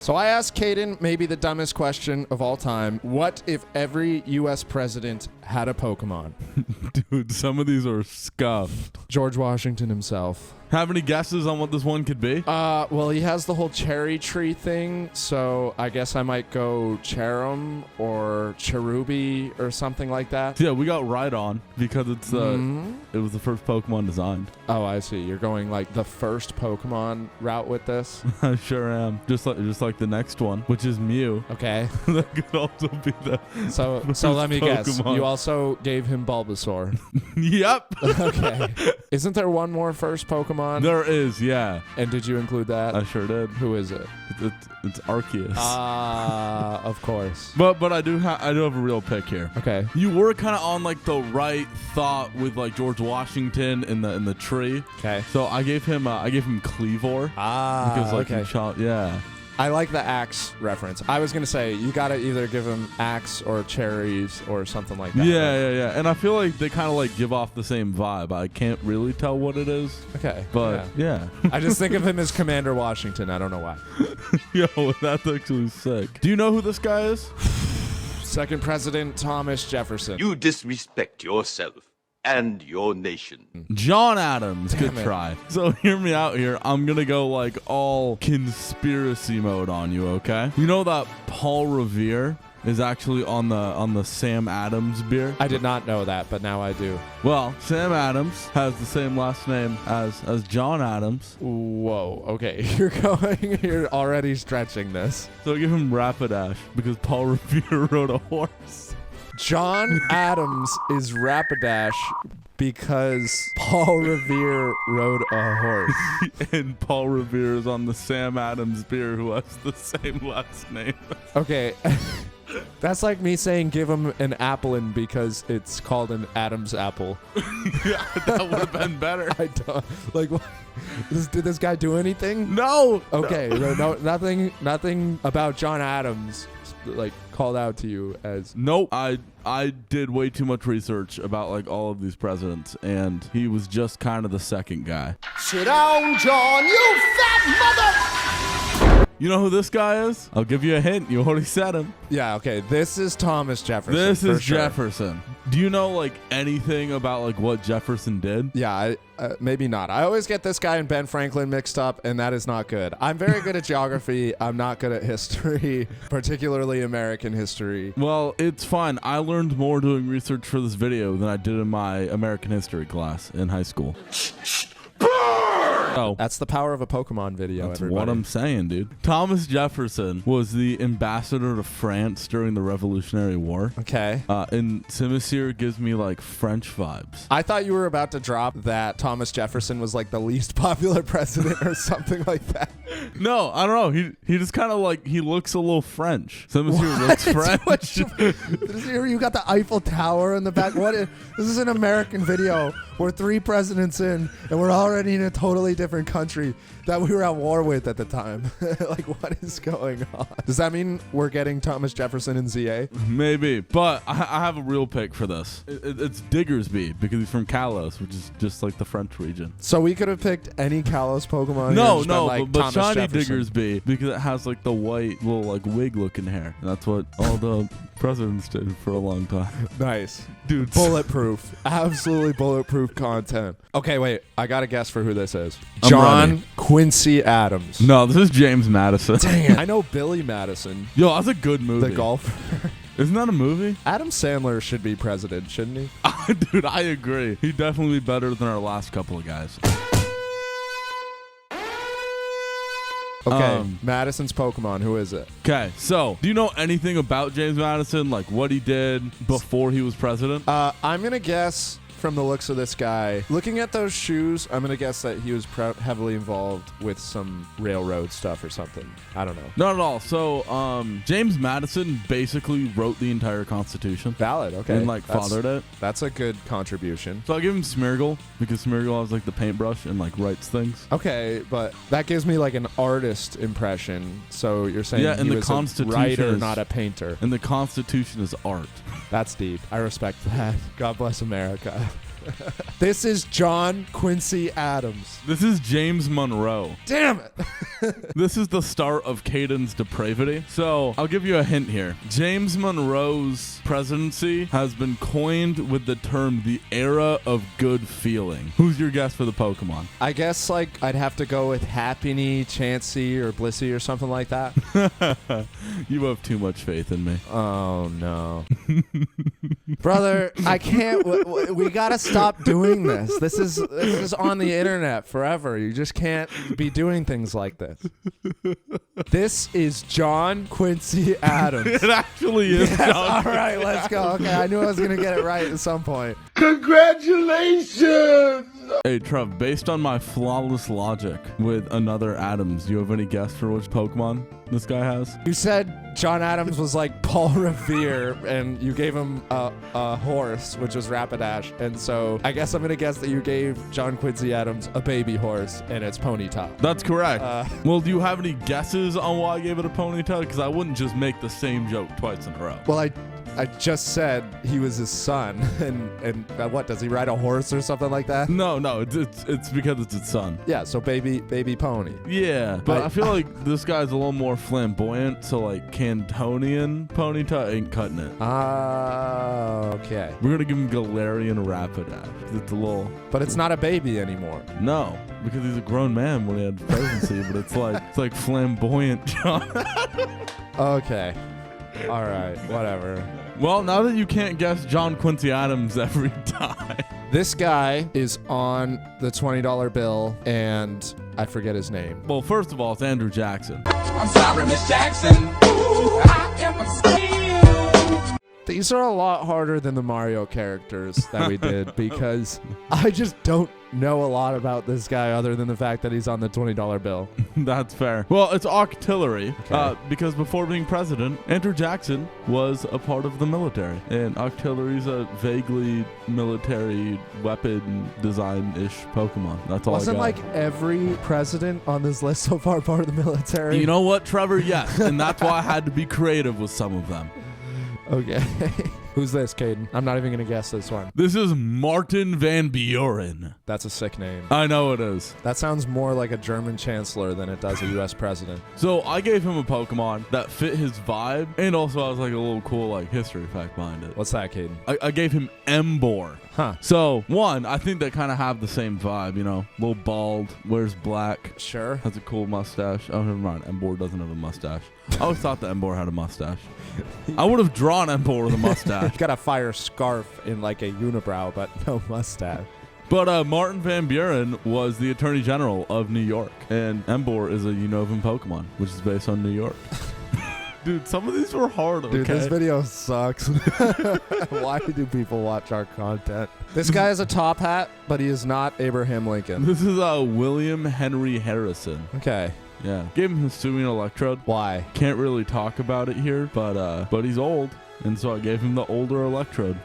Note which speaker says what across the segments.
Speaker 1: So I asked Caden maybe the dumbest question of all time. What if every U.S. president had a Pokemon?
Speaker 2: Dude, some of these are scuffed.
Speaker 1: George Washington himself.
Speaker 2: Have any guesses on what this one could be?
Speaker 1: Well, he has the whole cherry tree thing, so I guess I might go Cherum or Cherubi or something like that.
Speaker 2: Yeah, we got right on because it's it was the first Pokemon designed.
Speaker 1: Oh, I see. You're going like the first Pokemon route with this?
Speaker 2: I sure am. Just like the next one, which is Mew.
Speaker 1: Okay.
Speaker 2: That could also be the
Speaker 1: So let me guess.
Speaker 2: Pokemon.
Speaker 1: You also gave him Bulbasaur.
Speaker 2: Yep.
Speaker 1: Okay. Isn't there one more first Pokemon?
Speaker 2: There is, yeah.
Speaker 1: And did you include that?
Speaker 2: I sure did.
Speaker 1: Who is it?
Speaker 2: It's Arceus.
Speaker 1: Of course.
Speaker 2: But I do have a real pick here.
Speaker 1: Okay.
Speaker 2: You were kind of on like the right thought with like George Washington in the tree.
Speaker 1: Okay.
Speaker 2: So I gave him Cleavor. Because like
Speaker 1: okay.
Speaker 2: he shot, yeah.
Speaker 1: I like the axe reference. I was going to say, you got to either give him axe or cherries or something like that.
Speaker 2: Yeah. And I feel like they kind of like give off the same vibe. I can't really tell what it is.
Speaker 1: Okay.
Speaker 2: But yeah.
Speaker 1: I just think of him as Commander Washington. I don't know why.
Speaker 2: Yo, that's actually sick. Do you know who this guy is?
Speaker 1: Second President Thomas Jefferson.
Speaker 3: You disrespect yourself and your nation.
Speaker 2: John Adams.
Speaker 1: Damn
Speaker 2: Good
Speaker 1: it.
Speaker 2: try. So hear me out here. I'm gonna go like all conspiracy mode on you, okay? You know that Paul Revere is actually on the Sam Adams beer?
Speaker 1: I did not know that, but now I do.
Speaker 2: Well, Sam Adams has the same last name as John Adams.
Speaker 1: Whoa. Okay. You're already stretching this.
Speaker 2: So give him Rapidash because Paul Revere rode a horse.
Speaker 1: John Adams is Rapidash because Paul Revere rode a horse.
Speaker 2: And Paul Revere is on the Sam Adams beer who has the same last name.
Speaker 1: Okay. That's like me saying give him an Applin because it's called an Adam's apple.
Speaker 2: Yeah, that would have been better.
Speaker 1: I don't like. What, did this guy do anything?
Speaker 2: No.
Speaker 1: Okay, no, nothing about John Adams like called out to you as.
Speaker 2: Nope. I did way too much research about like all of these presidents, and he was just kind of the second guy.
Speaker 4: Sit down, John, you fat mother!
Speaker 2: You know who this guy is? I'll give you a hint. You already said him.
Speaker 1: Yeah, okay. This is Thomas Jefferson.
Speaker 2: This is
Speaker 1: for sure.
Speaker 2: Jefferson. Do you know like anything about like what Jefferson did?
Speaker 1: Yeah, maybe not. I always get this guy and Ben Franklin mixed up, and that is not good. I'm very good at geography. I'm not good at history, particularly American history.
Speaker 2: Well, it's fine. I learned more doing research for this video than I did in my American history class in high school. Oh.
Speaker 1: That's the power of a Pokemon video,
Speaker 2: That's
Speaker 1: everybody.
Speaker 2: what I'm saying, dude. Thomas Jefferson was the ambassador to France during the Revolutionary War.
Speaker 1: Okay.
Speaker 2: And Simisear gives me like French vibes.
Speaker 1: I thought you were about to drop that Thomas Jefferson was like the least popular president or something like that.
Speaker 2: No, I don't know. He just kind of like, he looks a little French. Simisear looks French.
Speaker 1: You got the Eiffel Tower in the back. This is an American video. We're 3 presidents in, and we're already in a totally different country that we were at war with at the time. Like, what is going on? Does that mean we're getting Thomas Jefferson in ZA?
Speaker 2: Maybe, but I have a real pick for this. It's Diggersby because he's from Kalos, which is just like the French region.
Speaker 1: So we could have picked any Kalos Pokemon.
Speaker 2: No,
Speaker 1: like
Speaker 2: but
Speaker 1: Thomas
Speaker 2: shiny
Speaker 1: Jefferson.
Speaker 2: Diggersby because it has like the white little like wig looking hair. And that's what all the presidents did for a long time.
Speaker 1: Nice.
Speaker 2: Dude,
Speaker 1: Bulletproof. Absolutely bulletproof content. Okay, wait. I got a guess for who this is.
Speaker 2: I'm
Speaker 1: John
Speaker 2: ready.
Speaker 1: Quincy Adams.
Speaker 2: No, this is James Madison.
Speaker 1: Dang it. I know Billy Madison,
Speaker 2: Yo, that's a good movie.
Speaker 1: the golfer.
Speaker 2: Isn't that a movie?
Speaker 1: Adam Sandler should be president, shouldn't he?
Speaker 2: Dude, I agree. He'd definitely be better than our last couple of guys.
Speaker 1: Okay, Madison's Pokemon. Who is it?
Speaker 2: Okay, so do you know anything about James Madison? Like what he did before he was president?
Speaker 1: I'm going to guess from the looks of this guy, looking at those shoes, I'm going to guess that he was heavily involved with some railroad stuff or something. I don't know.
Speaker 2: Not at all. So James Madison basically wrote the entire Constitution.
Speaker 1: Valid, okay.
Speaker 2: And like fathered it.
Speaker 1: That's a good contribution.
Speaker 2: So I'll give him Smeargle because Smeargle has like the paintbrush and like writes things.
Speaker 1: Okay, but that gives me like an artist impression. So you're saying
Speaker 2: Yeah, and
Speaker 1: he
Speaker 2: the
Speaker 1: was
Speaker 2: Constitution
Speaker 1: a writer,
Speaker 2: is-
Speaker 1: not a painter.
Speaker 2: And the Constitution is art.
Speaker 1: That's deep. I respect that. God bless America. This is John Quincy Adams.
Speaker 2: This is James Monroe.
Speaker 1: Damn it.
Speaker 2: This is the start of Caden's depravity. So I'll give you a hint here. James Monroe's presidency has been coined with the term the era of good feeling. Who's your guess for the Pokemon?
Speaker 1: I guess like I'd have to go with Happiny, Chansey, or Blissey or something like that.
Speaker 2: You have too much faith in me.
Speaker 1: Oh, no. Brother, I can't. We got to stop doing this. This is on the internet forever. You just can't be doing things like this. This is John Quincy Adams.
Speaker 2: It actually is.
Speaker 1: Yes,
Speaker 2: John.
Speaker 1: all right, let's go. Okay, I knew I was going to get it right at some point.
Speaker 4: Congratulations!
Speaker 2: Hey, Trev, based on my flawless logic with another Adams, do you have any guess for which Pokemon this guy has?
Speaker 1: You said John Adams was like Paul Revere, and you gave him a horse, which was Rapidash. And so I guess I'm going to guess that you gave John Quincy Adams a baby horse, and it's Ponyta.
Speaker 2: That's correct. Well, do you have any guesses on why I gave it a Ponyta? Because I wouldn't just make the same joke twice in a row.
Speaker 1: Well, I just said he was his son, and what, does he ride a horse or something like that?
Speaker 2: No, it's because it's its son.
Speaker 1: Yeah, so baby pony.
Speaker 2: Yeah, but I feel like this guy's a little more flamboyant, so like Cantonian Ponyta ain't cutting it.
Speaker 1: Okay.
Speaker 2: We're gonna give him Galarian Rapidash. It's a little,
Speaker 1: But it's not a baby anymore.
Speaker 2: no, because he's a grown man when he had presidency, but it's like flamboyant John.
Speaker 1: Okay. All right, whatever.
Speaker 2: Well, now that you can't guess John Quincy Adams every time.
Speaker 1: This guy is on the $20 bill, and I forget his name.
Speaker 2: Well, first of all, it's Andrew Jackson.
Speaker 5: I'm sorry, Miss Jackson. Ooh, I am a
Speaker 1: These are a lot harder than the Mario characters that we did because I just don't know a lot about this guy other than the fact that he's on the $20 bill.
Speaker 2: That's fair. Well, it's Octillery,
Speaker 1: Okay.
Speaker 2: because before being president, Andrew Jackson was a part of the military. And Octillery's a vaguely military weapon design-ish Pokemon. That's all
Speaker 1: Wasn't
Speaker 2: I got.
Speaker 1: like every president on this list so far part of the military?
Speaker 2: You know what, Trevor? Yes. And that's why I had to be creative with some of them.
Speaker 1: Okay. Who's this, Caden? I'm not even going to guess this one.
Speaker 2: This is Martin Van Buren.
Speaker 1: That's a sick name.
Speaker 2: I know it is.
Speaker 1: That sounds more like a German chancellor than it does a U.S. president.
Speaker 2: So I gave him a Pokemon that fit his vibe, and also I was like a little cool like history fact behind it.
Speaker 1: What's that, Caden?
Speaker 2: I gave him Embor.
Speaker 1: Huh.
Speaker 2: So one, I think they kind of have the same vibe, you know, little bald, wears black,
Speaker 1: Sure.
Speaker 2: has a cool mustache. Oh, never mind. Embor doesn't have a mustache. I always thought that Embor had a mustache. I would have drawn Embor with a mustache.
Speaker 1: Got a fire scarf in like a unibrow, but no mustache.
Speaker 2: But Martin Van Buren was the Attorney General of New York, and Embor is a Unova Pokemon, which is based on New York. Dude, some of these were hard, okay?
Speaker 1: Dude, this video sucks. Why do people watch our content? This guy has a top hat, but he is not Abraham Lincoln.
Speaker 2: This is William Henry Harrison.
Speaker 1: Okay.
Speaker 2: Yeah. Gave him Hisuian Electrode.
Speaker 1: Why?
Speaker 2: Can't really talk about it here, but he's old, and so I gave him the older Electrode.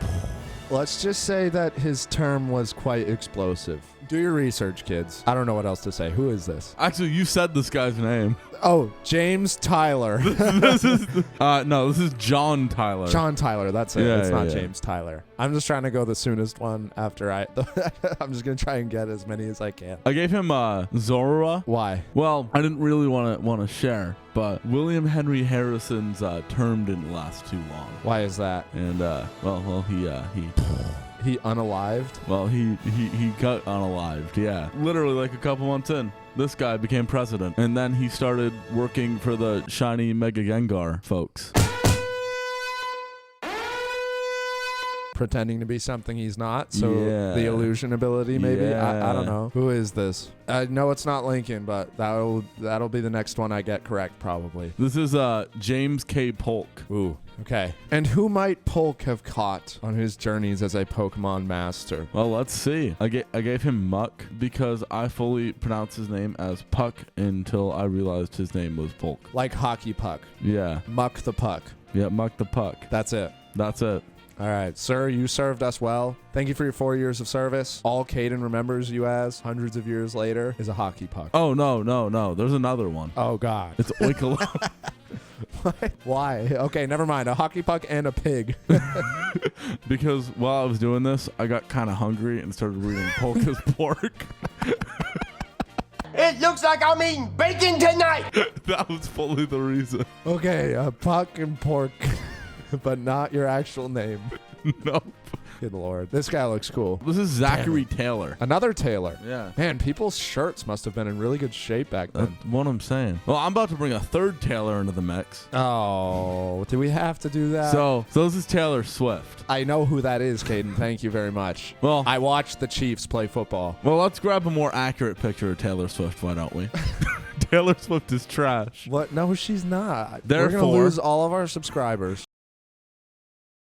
Speaker 1: Let's just say that his term was quite explosive. Do your research, kids. I don't know what else to say. Who is this?
Speaker 2: Actually, you said this guy's name.
Speaker 1: Oh, James Tyler.
Speaker 2: This is John Tyler.
Speaker 1: John Tyler, that's it.
Speaker 2: Yeah,
Speaker 1: It's
Speaker 2: yeah,
Speaker 1: not
Speaker 2: yeah.
Speaker 1: James Tyler. I'm just trying to go the soonest one after I'm just going to try and get as many as I can.
Speaker 2: I gave him Zorua.
Speaker 1: Why?
Speaker 2: Well, I didn't really want to share, but William Henry Harrison's term didn't last too long.
Speaker 1: Why is that?
Speaker 2: And
Speaker 1: He unalived?
Speaker 2: he got unalived. Yeah, literally like a couple months in, this guy became president, and then he started working for the shiny Mega Gengar folks.
Speaker 1: Pretending to be something he's not, so
Speaker 2: Yeah.
Speaker 1: the illusion ability maybe.
Speaker 2: Yeah.
Speaker 1: I don't know. Who is this? I know it's not Lincoln, but that'll be the next one I get correct probably.
Speaker 2: This is James K. Polk.
Speaker 1: Ooh, okay. And who might Polk have caught on his journeys as a Pokemon master?
Speaker 2: Well, let's see. I gave him Muck because I fully pronounced his name as Puck until I realized his name was Polk.
Speaker 1: Like hockey puck.
Speaker 2: Yeah.
Speaker 1: Muck the puck.
Speaker 2: Yeah, Muck the Puck.
Speaker 1: That's it.
Speaker 2: That's it.
Speaker 1: All right, sir, you served us well. Thank you for your 4 years of service. All Caden remembers you as, hundreds of years later, is a hockey puck.
Speaker 2: Oh, no. There's another one.
Speaker 1: Oh, God.
Speaker 2: It's Oikalon.
Speaker 1: What? Why? Okay, never mind. A hockey puck and a pig.
Speaker 2: Because while I was doing this, I got kind of hungry and started reading Polka's Pork.
Speaker 4: It looks like I'm eating bacon tonight.
Speaker 2: That was fully the reason.
Speaker 1: Okay, a puck and pork, but not your actual name.
Speaker 2: Nope.
Speaker 1: Good Lord. This guy looks cool.
Speaker 2: This is Zachary Taylor.
Speaker 1: Another Taylor.
Speaker 2: Yeah.
Speaker 1: Man, people's shirts must have been in really good shape back then.
Speaker 2: That's what I'm saying. Well, I'm about to bring a third Taylor into the mix.
Speaker 1: Oh, do we have to do that?
Speaker 2: So this is Taylor Swift.
Speaker 1: I know who that is, Caden. Thank you very much.
Speaker 2: Well,
Speaker 1: I watched the Chiefs play football.
Speaker 2: Well, let's grab a more accurate picture of Taylor Swift, why don't we? Taylor Swift is trash.
Speaker 1: What? No, she's not. We're
Speaker 2: Therefore,
Speaker 1: going to lose all of our subscribers.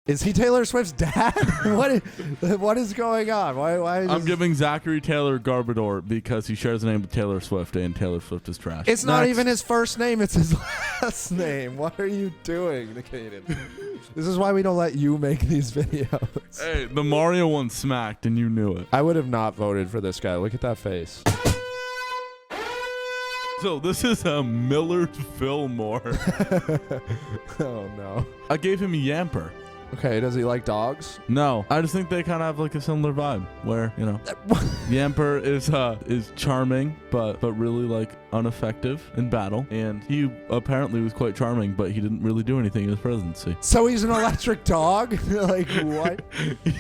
Speaker 1: Is he Taylor Swift's dad? What is going on? Why
Speaker 2: I'm giving Zachary Taylor Garbador because he shares a name with Taylor Swift, and Taylor Swift is trash.
Speaker 1: It's not even his first name. It's his last name. What are you doing, Caden? This is why we don't let you make these videos.
Speaker 2: Hey, the Mario one smacked, and you knew it.
Speaker 1: I would have not voted for this guy. Look at that face.
Speaker 2: So this is a Millard Fillmore.
Speaker 1: Oh, no.
Speaker 2: I gave him a Yamper.
Speaker 1: Okay, does he like dogs?
Speaker 2: No, I just think they kind of have like a similar vibe where, you know, Yamper is charming, but really like ineffective in battle. And he apparently was quite charming, but he didn't really do anything in his presidency.
Speaker 1: So he's an electric dog? Like, what?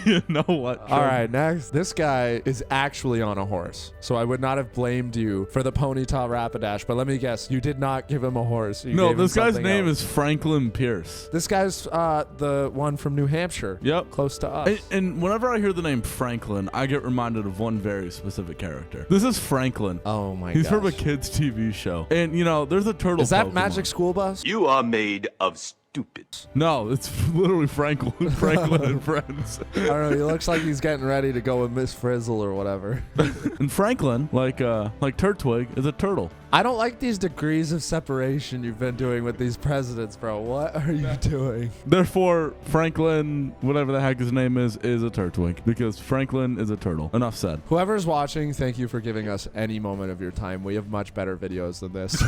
Speaker 2: You know what?
Speaker 1: All right, next. This guy is actually on a horse. So I would not have blamed you for the ponytail Rapidash, but let me guess, you did not give him a horse.
Speaker 2: No, this guy's name is Franklin Pierce.
Speaker 1: This guy's the one from New Hampshire.
Speaker 2: Yep.
Speaker 1: Close to us.
Speaker 2: And whenever I hear the name Franklin, I get reminded of one very specific character. This is Franklin.
Speaker 1: Oh my god.
Speaker 2: He's from a kid's TV show. And, you know, there's a turtle
Speaker 1: Is that
Speaker 2: Pokemon.
Speaker 1: Magic School Bus?
Speaker 3: You are made of stupid.
Speaker 2: No, it's literally Franklin and friends.
Speaker 1: I don't know. He looks like he's getting ready to go with Miss Frizzle or whatever.
Speaker 2: And Franklin, like Turtwig, is a turtle.
Speaker 1: I don't like these degrees of separation you've been doing with these presidents, bro. What are you doing?
Speaker 2: Therefore, Franklin, whatever the heck his name is a Turtwig because Franklin is a turtle. Enough said.
Speaker 1: Whoever's watching, thank you for giving us any moment of your time. We have much better videos than this.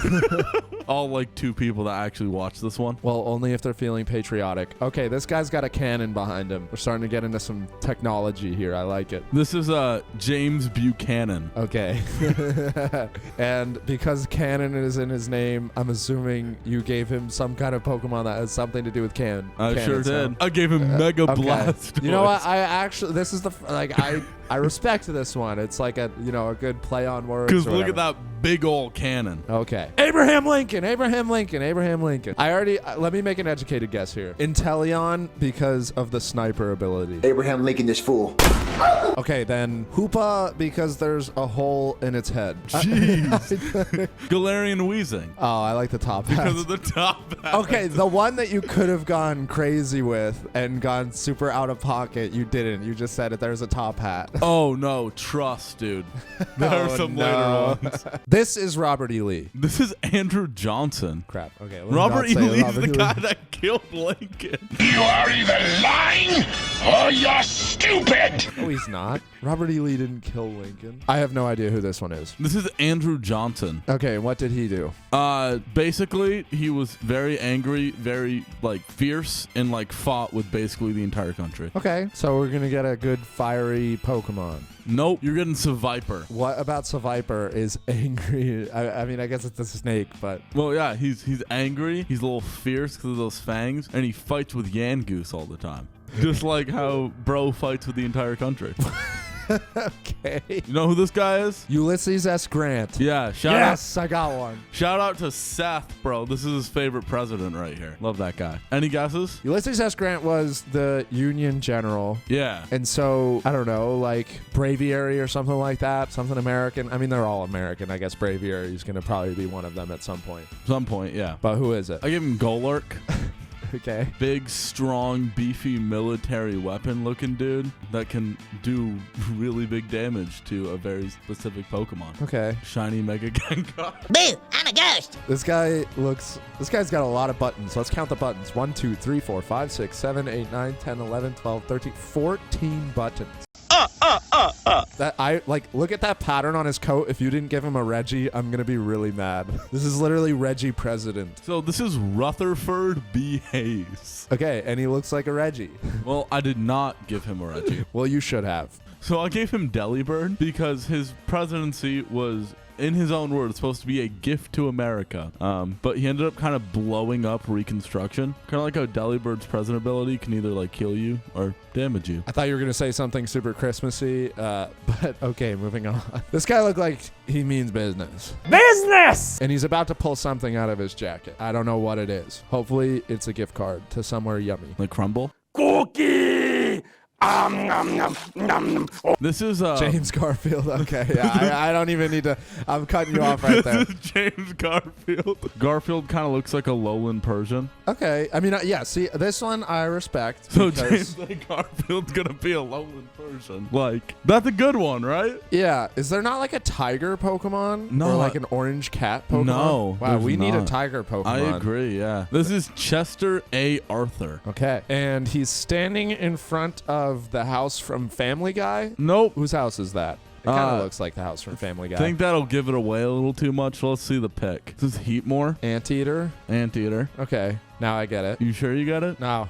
Speaker 2: All like 2 people that actually watch this one.
Speaker 1: Well, only if they're feeling patriotic. Okay, this guy's got a cannon behind him. We're starting to get into some technology here. I like it.
Speaker 2: This is James Buchanan.
Speaker 1: Okay. And because Cannon is in his name, I'm assuming you gave him some kind of Pokemon that has something to do with Cannon.
Speaker 2: I sure did. I gave him Mega
Speaker 1: Okay.
Speaker 2: Blast.
Speaker 1: You know what? I actually, this is the, I respect this one. It's like a good play on words.
Speaker 2: Because look at that big old cannon.
Speaker 1: Okay. Abraham Lincoln. I already, let me make an educated guess here. Inteleon because of the sniper ability.
Speaker 6: Abraham Lincoln, this fool.
Speaker 1: Okay, then Hoopa because there's a hole in its head.
Speaker 2: Jeez. Galarian Weezing.
Speaker 1: Oh, I like the top hat.
Speaker 2: Because of the top hat.
Speaker 1: Okay, the one that you could have gone crazy with and gone super out of pocket, you didn't. You just said it. There's a top hat.
Speaker 2: Oh, no. Trust, dude. There are some later ones.
Speaker 1: This is Robert E. Lee.
Speaker 2: This is Andrew Johnson.
Speaker 1: Crap. Okay.
Speaker 2: Robert E. Lee's the guy that killed Lincoln.
Speaker 7: You are either lying or you're stupid.
Speaker 1: No, he's not. Robert E. Lee didn't kill Lincoln. I have no idea who this one is.
Speaker 2: This is Andrew Johnson.
Speaker 1: Okay, what did he do?
Speaker 2: Basically, he was very angry, very, fierce, and, fought with basically the entire country.
Speaker 1: Okay, so we're going to get a good fiery Pokemon.
Speaker 2: Nope, you're getting Seviper.
Speaker 1: What about Seviper is angry? I mean, I guess it's a snake, but...
Speaker 2: Well, yeah, he's angry, he's a little fierce because of those fangs, and he fights with Yangoose all the time. Just like how Bro fights with the entire country.
Speaker 1: Okay.
Speaker 2: You know who this guy is?
Speaker 1: Ulysses S. Grant.
Speaker 2: Yeah,
Speaker 1: Yes, I got one.
Speaker 2: Shout out to Seth, bro. This is his favorite president right here. Love that guy. Any guesses?
Speaker 1: Ulysses S. Grant was the Union general.
Speaker 2: Yeah.
Speaker 1: And so, I don't know, Braviary or something like that. Something American. I mean, they're all American. I guess Braviary is going to probably be one of them at some point.
Speaker 2: Some point, yeah.
Speaker 1: But who is it?
Speaker 2: I give him Golurk.
Speaker 1: Okay.
Speaker 2: Big, strong, beefy military weapon looking dude that can do really big damage to a very specific Pokemon.
Speaker 1: Okay.
Speaker 2: Shiny Mega Gengar.
Speaker 8: Boo! I'm a ghost!
Speaker 1: This guy's got a lot of buttons. Let's count the buttons. 1, 2, 3, 4, 5, 6, 7, 8, 9, 10, 11, 12, 13, 14 buttons. That I like. Look at that pattern on his coat. If you didn't give him a Reggie, I'm gonna be really mad. This is literally Reggie President.
Speaker 2: So this is Rutherford B. Hayes.
Speaker 1: Okay, and he looks like a Reggie.
Speaker 2: Well, I did not give him a Reggie.
Speaker 1: Well, you should have.
Speaker 2: So I gave him Delibird because his presidency was, in his own words, supposed to be a gift to America. But he ended up kind of blowing up Reconstruction. Kind of like how Delibird's present ability can either like kill you or damage you.
Speaker 1: I thought you were gonna say something super Christmassy, but okay, moving on. This guy looked like he means business. Business! And he's about to pull something out of his jacket. I don't know what it is. Hopefully, it's a gift card to somewhere yummy.
Speaker 2: Like Crumble.
Speaker 7: Cookie!
Speaker 2: This is
Speaker 1: James Garfield. Okay, yeah, I don't even need to. I'm cutting you off right there.
Speaker 2: This is James Garfield. Garfield kind of looks like a lowland Persian.
Speaker 1: Okay, I mean, yeah. See, this one I respect.
Speaker 2: So
Speaker 1: because-
Speaker 2: James Garfield's gonna be a lowland Persian. Like, that's a good one, right?
Speaker 1: Yeah, is there not like a tiger Pokemon?
Speaker 2: No,
Speaker 1: Or like an orange cat Pokemon?
Speaker 2: No,
Speaker 1: Wow,
Speaker 2: there's
Speaker 1: we need a
Speaker 2: not.
Speaker 1: tiger Pokemon.
Speaker 2: I agree, yeah. This is Chester A. Arthur.
Speaker 1: Okay. And he's standing in front of the house from Family Guy.
Speaker 2: Nope.
Speaker 1: Whose house is that? It kind of looks like the house from Family Guy.
Speaker 2: I think that'll give it away a little too much. Let's see the pick. This is Heatmore.
Speaker 1: Anteater.
Speaker 2: Anteater.
Speaker 1: Okay, now I get it.
Speaker 2: You sure you got it?
Speaker 1: No.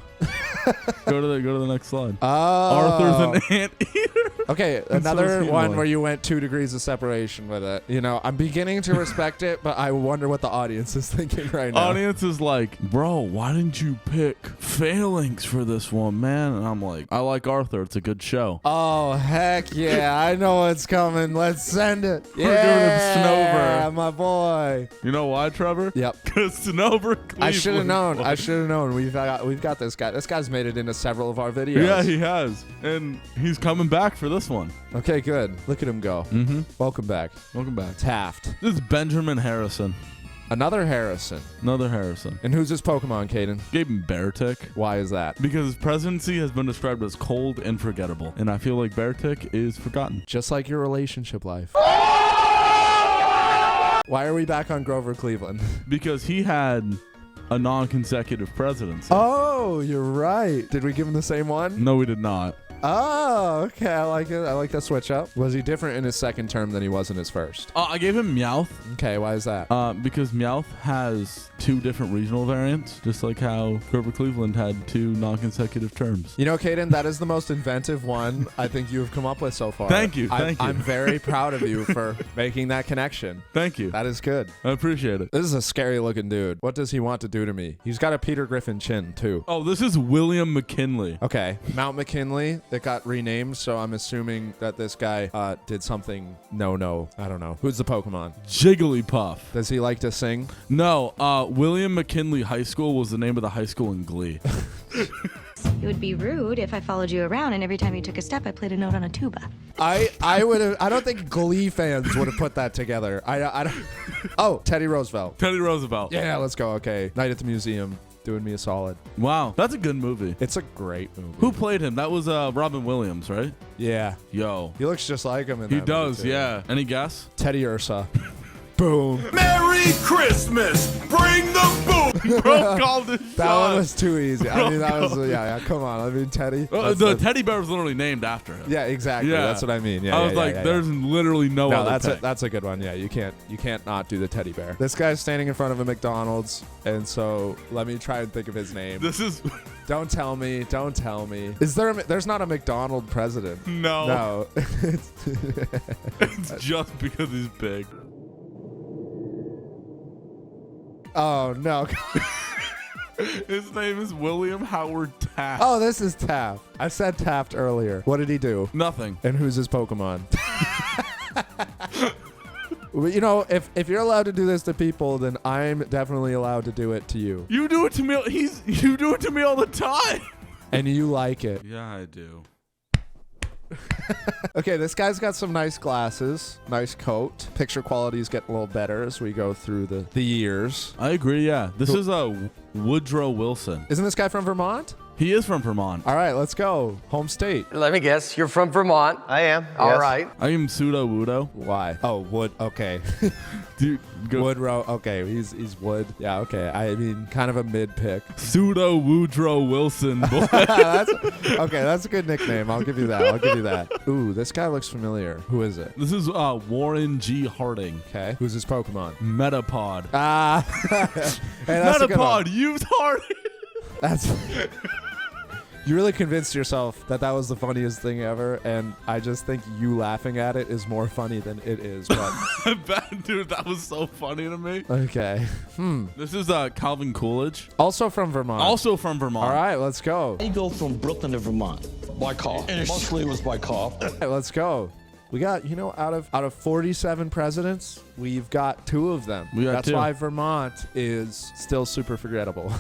Speaker 2: Go to the next slide.
Speaker 1: Oh.
Speaker 2: Arthur's an anteater.
Speaker 1: Okay,
Speaker 2: And so
Speaker 1: another
Speaker 2: is he
Speaker 1: one
Speaker 2: one.
Speaker 1: where you went 2 degrees of separation with it. You know, I'm beginning to respect it, but I wonder what the audience is thinking right now.
Speaker 2: Audience is like, bro, why didn't you pick Phalanx for this one, man? And I'm like, I like Arthur. It's a good show.
Speaker 1: Oh, heck yeah. I know what's coming. Let's send it.
Speaker 2: We're doing it
Speaker 1: Yeah,
Speaker 2: Snover.
Speaker 1: my boy.
Speaker 2: You know why, Trevor?
Speaker 1: Yep.
Speaker 2: Because Snover Cleveland.
Speaker 1: I should have known.
Speaker 2: won.
Speaker 1: I should have known. We've got this guy. This guy's made it into several of our videos.
Speaker 2: Yeah, he has. And he's coming back for this one.
Speaker 1: Okay, good. Look at him go.
Speaker 2: Mm-hmm.
Speaker 1: Welcome back.
Speaker 2: Welcome back.
Speaker 1: Taft.
Speaker 2: This is Benjamin Harrison.
Speaker 1: Another Harrison.
Speaker 2: Another Harrison.
Speaker 1: And who's this Pokemon, Caden?
Speaker 2: Gave him Beartick.
Speaker 1: Why is that?
Speaker 2: Because his presidency has been described as cold and forgettable. And I feel like Beartick is forgotten.
Speaker 1: Just like your relationship life. Why are we back on Grover Cleveland?
Speaker 2: Because he had a non-consecutive presidency.
Speaker 1: Oh, you're right. Did we give him the same one?
Speaker 2: No, we did not.
Speaker 1: Oh, okay. I like it. I like that switch up. Was he different in his second term than he was in his first?
Speaker 2: I gave him Meowth.
Speaker 1: Okay, why is that?
Speaker 2: Because Meowth has 2 different regional variants, just like how Grover Cleveland had 2 non-consecutive terms.
Speaker 1: You know, Caden, that is the most inventive one I think you have come up with so far.
Speaker 2: Thank you, thank you.
Speaker 1: I'm very proud of you for making that connection.
Speaker 2: Thank you.
Speaker 1: That is good.
Speaker 2: I appreciate it.
Speaker 1: This is a scary looking dude. What does he want to do to me? He's got a Peter Griffin chin, too.
Speaker 2: Oh, this is William McKinley.
Speaker 1: Okay, Mount McKinley that got renamed, so I'm assuming that this guy did something. No, I don't know. Who's the Pokemon?
Speaker 2: Jigglypuff.
Speaker 1: Does he like to sing?
Speaker 2: No, William McKinley High School was the name of the high school in Glee.
Speaker 6: It would be rude if I followed you around and every time you took a step I played a note on a tuba.
Speaker 1: I would have. I don't think Glee fans would have put that together. I don't. Oh, Teddy Roosevelt.
Speaker 2: Teddy Roosevelt.
Speaker 1: Yeah, let's go. Okay, Night at the Museum, doing me a solid.
Speaker 2: Wow, that's a good movie.
Speaker 1: It's a great movie.
Speaker 2: Who played him? That was Robin Williams, right?
Speaker 1: Yeah,
Speaker 2: Yo.
Speaker 1: he looks just like him in
Speaker 2: He
Speaker 1: that movie,
Speaker 2: does,
Speaker 1: too.
Speaker 2: yeah. Any guess?
Speaker 1: Teddy Ursa. Boom.
Speaker 7: Merry Christmas! Bring the boom!
Speaker 2: Bro called it.
Speaker 1: That one was too easy. I mean, that was yeah. Come on. I mean, Teddy.
Speaker 2: The teddy bear was literally named after him.
Speaker 1: Yeah, exactly.
Speaker 2: Yeah.
Speaker 1: That's what I mean. Yeah,
Speaker 2: I was
Speaker 1: yeah,
Speaker 2: like,
Speaker 1: yeah,
Speaker 2: there's literally no
Speaker 1: No,
Speaker 2: other
Speaker 1: that's a good one. Yeah, you can't not do the teddy bear. This guy's standing in front of a McDonald's, and so let me try and think of his name.
Speaker 2: This is
Speaker 1: Don't tell me. Don't tell me. Is there? There's not a McDonald president.
Speaker 2: no.
Speaker 1: No.
Speaker 2: It's just because he's big.
Speaker 1: Oh no.
Speaker 2: His name is William Howard Taft.
Speaker 1: Oh, this is Taft. I said Taft earlier. What did he do?
Speaker 2: Nothing.
Speaker 1: And who's his Pokemon? Well, you know, if you're allowed to do this to people, then I'm definitely allowed to do it to you.
Speaker 2: You do it to me. You do it to me all the time.
Speaker 1: And you like it.
Speaker 2: Yeah, I do.
Speaker 1: Okay, this guy's got some nice glasses, nice coat. Picture quality's getting a little better as we go through the years.
Speaker 2: I agree. Yeah, this is Woodrow Wilson.
Speaker 1: Isn't this guy from Vermont?
Speaker 2: He is from Vermont.
Speaker 1: All right, let's go. Home state.
Speaker 8: Let me guess. You're from Vermont.
Speaker 4: I am.
Speaker 8: All
Speaker 4: yes.
Speaker 8: right.
Speaker 2: I am Pseudo Wudo.
Speaker 1: Why? Oh, Wood. Okay.
Speaker 2: Dude, go.
Speaker 1: Woodrow. Okay, he's Wood. Yeah, okay. I mean, kind of a mid pick.
Speaker 2: Pseudo Woodrow Wilson. Boy.
Speaker 1: That's a good nickname. I'll give you that. Ooh, this guy looks familiar. Who is it?
Speaker 2: This is Warren G. Harding.
Speaker 1: Okay. Who's his Pokemon?
Speaker 2: Metapod.
Speaker 1: Hey, that's a good one.
Speaker 2: Metapod, used Harding.
Speaker 1: That's. You really convinced yourself that was the funniest thing ever, and I just think you laughing at it is more funny than it is. But
Speaker 2: Dude, that was so funny to me.
Speaker 1: okay.
Speaker 2: This is Calvin Coolidge.
Speaker 1: Also from Vermont.
Speaker 2: Also from Vermont.
Speaker 1: All right, let's go.
Speaker 9: You go from Brooklyn to Vermont by car. Mostly it was by car.
Speaker 1: All right, let's go. We got, out of 47 presidents, we've got 2 of them. That's
Speaker 2: 2.
Speaker 1: why Vermont is still super forgettable.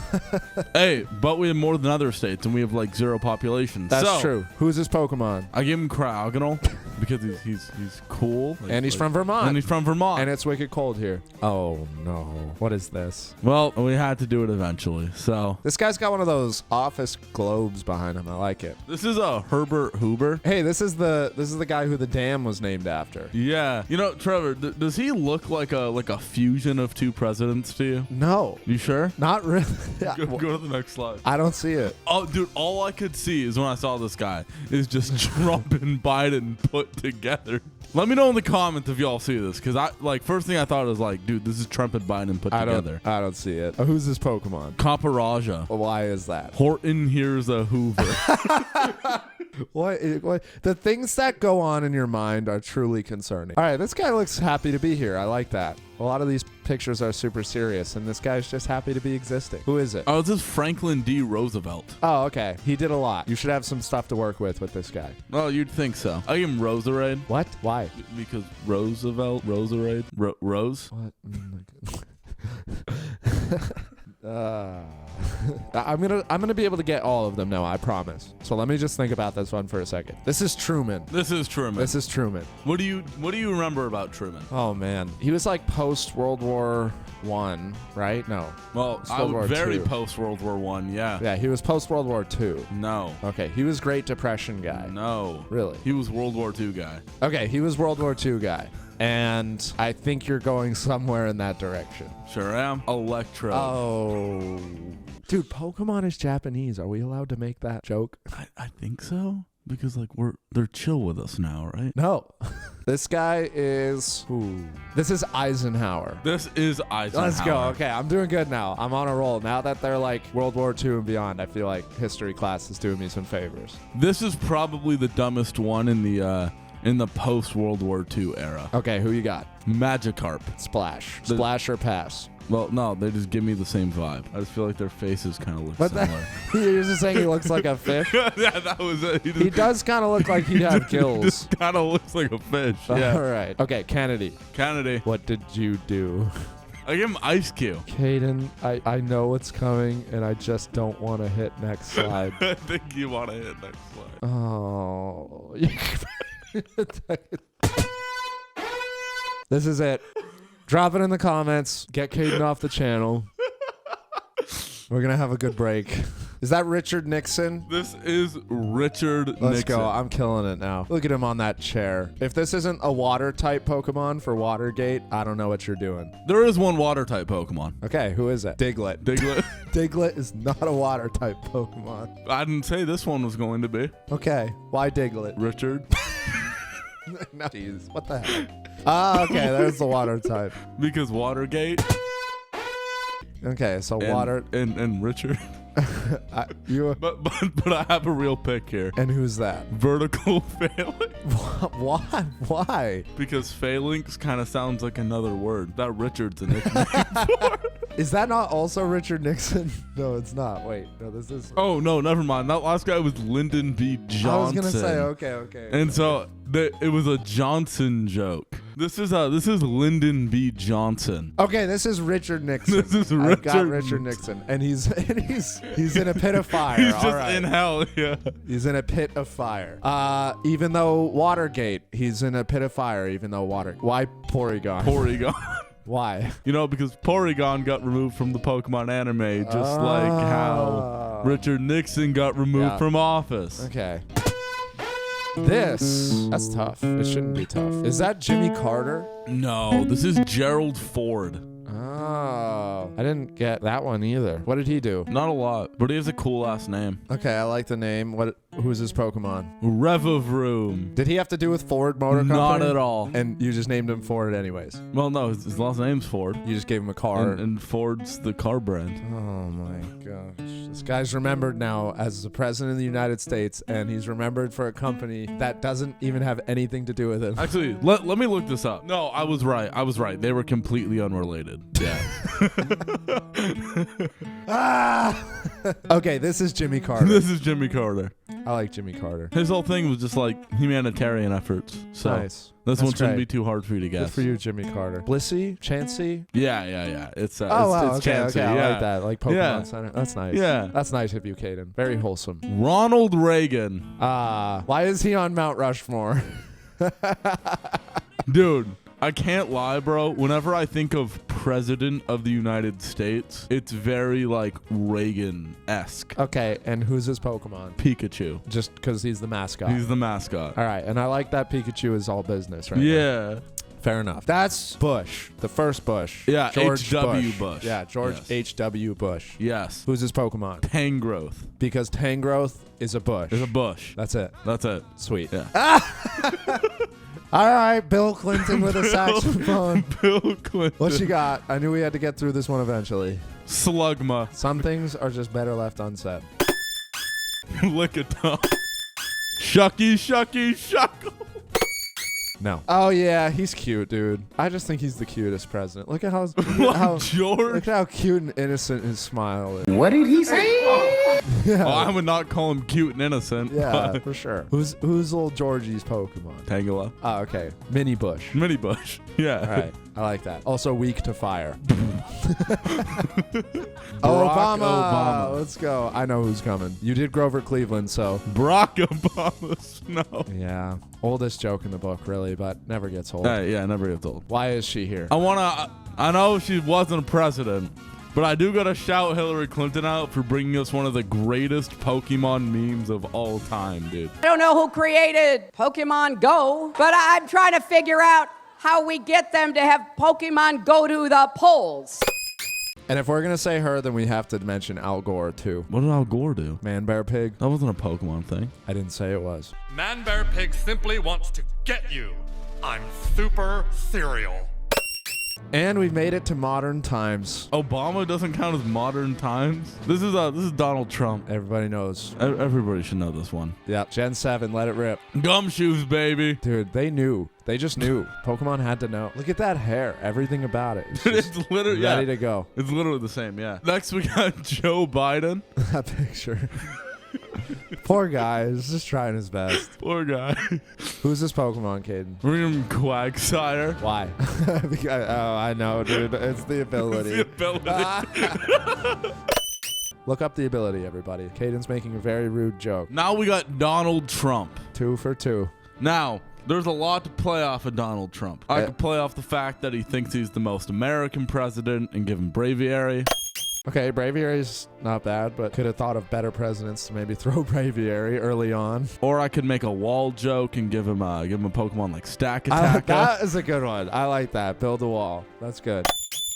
Speaker 2: Hey, but we have more than other states, and we have like 0 population.
Speaker 1: That's true. Who's his Pokemon?
Speaker 2: I give him Cryogonal because he's cool.
Speaker 1: And he's from Vermont.
Speaker 2: And he's from Vermont.
Speaker 1: And it's wicked cold here. Oh, no. What is this?
Speaker 2: Well, we had to do it eventually, so.
Speaker 1: This guy's got one of those office globes behind him. I like it.
Speaker 2: This is a Herbert Hoover.
Speaker 1: Hey, this is the guy who the dam was named after.
Speaker 2: Yeah. Trevor, does he look like a fusion of 2 presidents to you?
Speaker 1: No.
Speaker 2: You sure?
Speaker 1: Not really.
Speaker 2: Go to the next slide.
Speaker 1: I don't see it.
Speaker 2: Oh, dude, all I could see is when I saw this guy is just Trump and Biden put together. Let me know in the comments if y'all see this, because first thing I thought was like, dude, this is Trump and Biden put together.
Speaker 1: I don't see it. Who's this Pokemon?
Speaker 2: Kaparaja.
Speaker 1: Why is that?
Speaker 2: Horton here's a Hoover.
Speaker 1: What? The things that go on in your mind are truly concerning. All right, this guy looks happy to be here. I like that. A lot of these pictures are super serious, and this guy's just happy to be existing. Who is it?
Speaker 2: Oh, this is Franklin D. Roosevelt.
Speaker 1: Oh, okay. He did a lot. You should have some stuff to work with this guy.
Speaker 2: Well, you'd think so. I give him Roserade.
Speaker 1: What? Why?
Speaker 2: Because Roserade? Rose?
Speaker 1: What? I'm gonna be able to get all of them now, I promise. So let me just think about this one for a second. This is Truman.
Speaker 2: This is Truman. What do you remember about Truman?
Speaker 1: Oh man, he was like post World War I, right? No.
Speaker 2: Well, very post World War I. Yeah.
Speaker 1: Yeah, he was post World War II.
Speaker 2: No.
Speaker 1: Okay, he was Great Depression guy.
Speaker 2: No.
Speaker 1: Really?
Speaker 2: He was World War II guy.
Speaker 1: Okay, he was World War II guy. And I think you're going somewhere in that direction.
Speaker 2: Sure am. Electro.
Speaker 1: Oh. Dude, Pokemon is Japanese. Are we allowed to make that joke?
Speaker 2: I think so. Because they're chill with us now, right?
Speaker 1: No. This guy is This is Eisenhower.
Speaker 2: This is Eisenhower.
Speaker 1: Let's go. Okay, I'm doing good now. I'm on a roll. Now that they're like World War II and beyond, I feel like history class is doing me some favors.
Speaker 2: This is probably the dumbest one in the post-World War II era.
Speaker 1: Okay, who you got?
Speaker 2: Magikarp.
Speaker 1: Splash. Splash or pass?
Speaker 2: Well, no, they just give me the same vibe. I just feel like their faces kind of look similar.
Speaker 1: You're just saying he looks like a fish?
Speaker 2: Yeah, that was it.
Speaker 1: He does kind of look like he'd have gills.
Speaker 2: He just kind of looks like a fish. Yeah.
Speaker 1: All right. Okay, Kennedy. What did you do?
Speaker 2: I give him Ice Cube.
Speaker 1: Caden, I know what's coming, and I just don't want to hit next slide.
Speaker 2: I think you want to hit next slide.
Speaker 1: Oh. This is it. Drop it in the comments. Get Caden off the channel. We're going to have a good break. Is that Richard Nixon?
Speaker 2: This is Richard Nixon.
Speaker 1: Let's go. I'm killing it now. Look at him on that chair. If this isn't a water type Pokemon for Watergate, I don't know what you're doing.
Speaker 2: There is one water type Pokemon.
Speaker 1: Okay, who is it? Diglett. Diglett is not a water type Pokemon.
Speaker 2: I didn't say this one was going to be.
Speaker 1: Okay, why Diglett?
Speaker 2: Richard.
Speaker 1: No, jeez, what the heck? Ah, okay, there's the water type.
Speaker 2: Because Watergate.
Speaker 1: Okay, so water
Speaker 2: and Richard. But I have a real pick here.
Speaker 1: And who's that?
Speaker 2: Vertical Phalanx.
Speaker 1: Why?
Speaker 2: Because Phalanx kind of sounds like another word. That Richard's a nickname for.
Speaker 1: Is that not also Richard Nixon? No, it's not. Wait, no, this is.
Speaker 2: Oh no, never mind. That last guy was Lyndon B. Johnson.
Speaker 1: I was gonna say okay.
Speaker 2: And so it was a Johnson joke. This is Lyndon B. Johnson.
Speaker 1: Okay, this is Richard Nixon.
Speaker 2: This is Richard.
Speaker 1: I've got Richard Nixon, and he's in a pit of fire.
Speaker 2: He's just in hell. Yeah.
Speaker 1: He's in a pit of fire. Even though Watergate, he's in a pit of fire. Even though why Porygon?
Speaker 2: Porygon.
Speaker 1: Why?
Speaker 2: Because Porygon got removed from the Pokemon anime, just like how Richard Nixon got removed from office.
Speaker 1: Okay. That's tough. It shouldn't be tough. Is that Jimmy Carter?
Speaker 2: No, this is Gerald Ford.
Speaker 1: Oh, I didn't get that one either. What did he do?
Speaker 2: Not a lot, but he has a cool ass name.
Speaker 1: Okay, I like the name. Who's his Pokemon?
Speaker 2: Revavroom.
Speaker 1: Did he have to do with Ford Motor Company?
Speaker 2: Not at all.
Speaker 1: And you just named him Ford anyways?
Speaker 2: Well, no, his last name's Ford.
Speaker 1: You just gave him a car.
Speaker 2: And Ford's the car brand.
Speaker 1: Oh my gosh. This guy's remembered now as the president of the United States, and he's remembered for a company that doesn't even have anything to do with him.
Speaker 2: Actually, let me look this up. No, I was right. They were completely unrelated. Yeah.
Speaker 1: Okay, this is Jimmy Carter.
Speaker 2: This is Jimmy Carter.
Speaker 1: I like Jimmy Carter.
Speaker 2: His whole thing was just like humanitarian efforts. So
Speaker 1: Nice.
Speaker 2: This one shouldn't
Speaker 1: great.
Speaker 2: be too hard for you to guess.
Speaker 1: Good for you, Jimmy Carter. Blissey? Chansey?
Speaker 2: Yeah. It's
Speaker 1: Wow.
Speaker 2: it's
Speaker 1: Okay,
Speaker 2: Chansey,
Speaker 1: I
Speaker 2: yeah.
Speaker 1: like that. Like Pokemon
Speaker 2: Yeah.
Speaker 1: Center. That's nice.
Speaker 2: Yeah.
Speaker 1: That's nice of you, Caden. Very wholesome.
Speaker 2: Ronald Reagan.
Speaker 1: Why is he on Mount Rushmore?
Speaker 2: Dude, I can't lie, bro. Whenever I think of President of the United States, it's very like Reagan-esque.
Speaker 1: Okay, and who's his Pokemon?
Speaker 2: Pikachu.
Speaker 1: Just because he's the mascot.
Speaker 2: He's the mascot.
Speaker 1: All right, and I like that Pikachu is all business, right?
Speaker 2: Yeah.
Speaker 1: Fair enough. That's Bush, the first Bush.
Speaker 2: Yeah,
Speaker 1: George
Speaker 2: H.W. Bush.
Speaker 1: Yeah, George
Speaker 2: Yes.
Speaker 1: H.W. Bush.
Speaker 2: Yes.
Speaker 1: Who's his Pokemon?
Speaker 2: Tangrowth.
Speaker 1: Because Tangrowth is a bush.
Speaker 2: There's a bush.
Speaker 1: That's it.
Speaker 2: That's it.
Speaker 1: Sweet.
Speaker 2: Yeah.
Speaker 1: All right, Bill Clinton with a saxophone.
Speaker 2: Bill Clinton.
Speaker 1: What you got? I knew we had to get through this one eventually.
Speaker 2: Slugma.
Speaker 1: Some things are just better left unsaid.
Speaker 2: Lick a tongue. Shucky, shuckle.
Speaker 1: No. Oh yeah, he's cute, dude. I just think he's the cutest president. Look at how
Speaker 2: George.
Speaker 1: look at how cute and innocent his smile is.
Speaker 9: What did he say?
Speaker 1: Yeah.
Speaker 2: Oh, I would not call him cute and innocent.
Speaker 1: Yeah,
Speaker 2: but
Speaker 1: for sure. Who's little Georgie's Pokemon?
Speaker 2: Tangela.
Speaker 1: Oh, okay. Mini Bush.
Speaker 2: Mini Bush. Yeah.
Speaker 1: All right. I like that. Also weak to fire.
Speaker 2: Obama.
Speaker 1: Let's go. I know who's coming. You did Grover Cleveland, so.
Speaker 2: Barack Obama Snow.
Speaker 1: Yeah. Oldest joke in the book, really, but never gets old.
Speaker 2: Yeah, never gets old.
Speaker 1: Why is she here?
Speaker 2: I know she wasn't a president, but I do gotta shout Hillary Clinton out for bringing us one of the greatest Pokemon memes of all time, dude.
Speaker 10: I don't know who created Pokemon Go, but I'm trying to figure out how we get them to have Pokemon go to the polls.
Speaker 1: And if we're going to say her, then we have to mention Al Gore, too.
Speaker 2: What did Al Gore do?
Speaker 1: Man, bear, pig.
Speaker 2: That wasn't a Pokemon thing.
Speaker 1: I didn't say it was.
Speaker 11: Man Bear Pig simply wants to get you. I'm super cereal.
Speaker 1: And we've made it to modern times.
Speaker 2: Obama doesn't count as modern times. This is Donald Trump.
Speaker 1: Everybody knows.
Speaker 2: Everybody should know this one.
Speaker 1: Yeah, Gen 7, let it rip.
Speaker 2: Gumshoes, baby.
Speaker 1: Dude, they knew. They just knew. Pokemon had to know. Look at that hair. Everything about it. It's just
Speaker 2: literally
Speaker 1: ready to go.
Speaker 2: It's literally the same, yeah. Next, we got Joe Biden.
Speaker 1: That picture. Poor guy. He's just trying his best.
Speaker 2: Poor guy.
Speaker 1: Who's this Pokemon, Caden?
Speaker 2: We're gonna Quagsire.
Speaker 1: Why? Because, I know, dude. It's the ability.
Speaker 2: The ability.
Speaker 1: Look up the ability, everybody. Caden's making a very rude joke.
Speaker 2: Now we got Donald Trump.
Speaker 1: 2 for 2.
Speaker 2: Now, there's a lot to play off of Donald Trump. I could play off the fact that he thinks he's the most American president and give him Braviary.
Speaker 1: Okay, Braviary's not bad, but could have thought of better presidents to maybe throw Braviary early on.
Speaker 2: Or I could make a wall joke and give him a Pokemon like Stack Attack.
Speaker 1: That is a good one. I like that. Build a wall. That's good.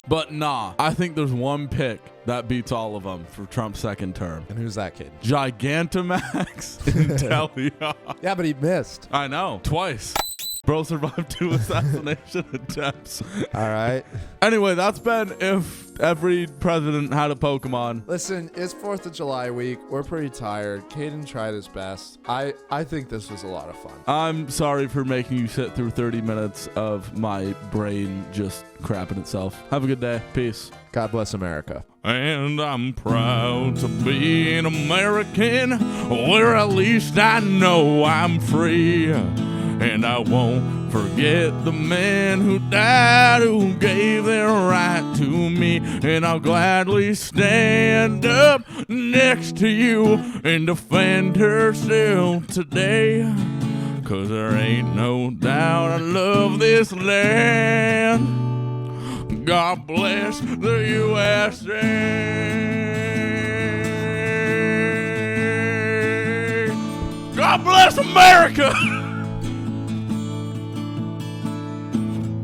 Speaker 2: But nah, I think there's one pick that beats all of them for Trump's second term.
Speaker 1: And who's that kid?
Speaker 2: Gigantamax Inteleon.
Speaker 1: Yeah, but he missed.
Speaker 2: I know, twice. Bro survived 2 assassination attempts.
Speaker 1: All right.
Speaker 2: Anyway, that's been If Every President Had a Pokemon.
Speaker 1: Listen, it's 4th of July week. We're pretty tired. Caden tried his best. I think this was a lot of fun.
Speaker 2: I'm sorry for making you sit through 30 minutes of my brain just crapping itself. Have a good day. Peace.
Speaker 1: God bless America.
Speaker 2: And I'm proud to be an American, where at least I know I'm free. And I won't forget the man who died, who gave their right to me. And I'll gladly stand up next to you and defend her still today. 'Cause there ain't no doubt I love this land. God bless the USA. that's America!